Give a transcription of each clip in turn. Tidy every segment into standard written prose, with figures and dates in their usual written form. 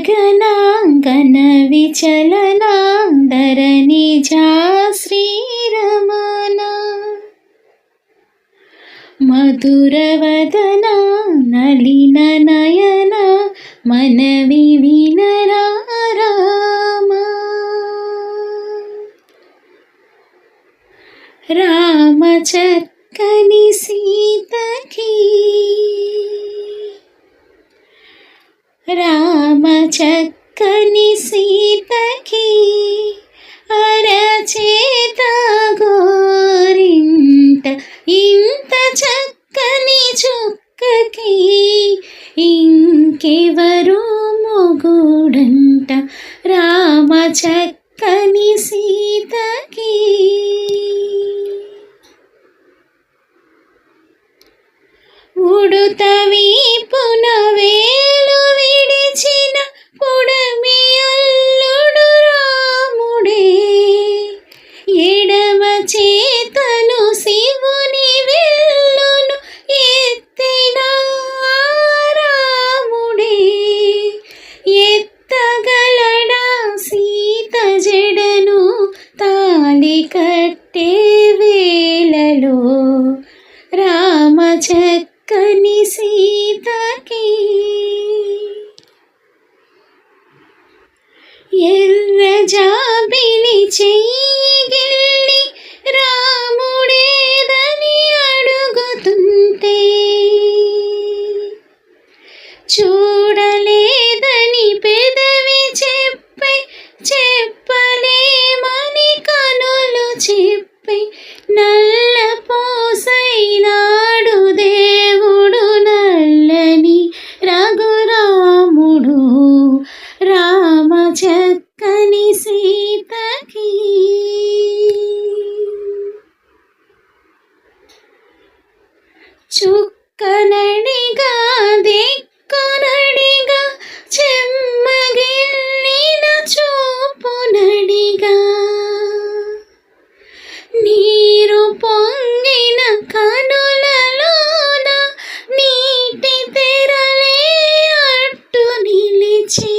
నీలగగనాంగన విచలనాందరనిజా శ్రీరమణ మధురవదన నలిన నయన మనవి వినరా రామ రామ చక్కని సీతకి రామ చక్కని సీతకి అరచేత గోరింట ఇంత చక్కని చుక్కకి ఇంకెవరు మొగుడంట రామ చక్కని సీతకి ఉడుత వీపున వేలు విడిచిన పుడమి అల్లుడు రాముడే ఎడమ చేతను శివుని విల్లును ఎత్తిన రాముడే ఎత్తగలడా సీత జడను తాళి కట్టే వేళలో రామ చక్కని సీతకి ఎర్ర జాబిలి చెయ్యిగిల్లి రాముడేదని అడుగుతుంటే చూడలేదని పెదవి చెప్పై చెప్పలేమని కనులు చెప్పై నల్ల పోసైనాడు దేవుడు నల్లని రఘురాముడు రామ చక్కని సీతకి చుక్కనడిగా దిక్కునడిగా చెమ్మగిల్లిన చూపునడిగా నీరు పొంగిన కనులలోన నీటి తెరలే అట్టు నిలిచి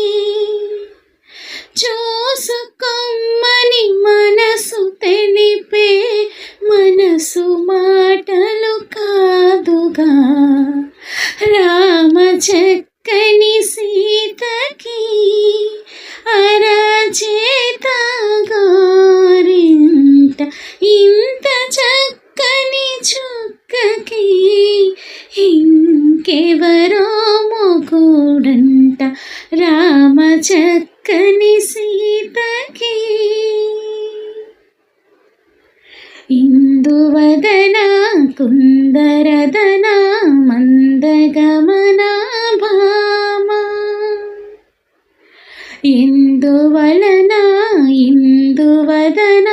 చూసుకోమ్మని మనసు తెలిపే మనసు మాటలు కాదుగా రామ చక్కని సీతకి అరచేత గోరింట ఇంత చక్కని చుక్కకి ఇంకెవరో మొగుడంట రామ చక్కని సీతకి ఇందువదన కుందరదన మందగమన భామ ఇందువలన ఇందువదన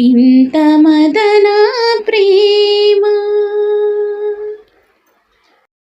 ఇంత మదన ప్రేమ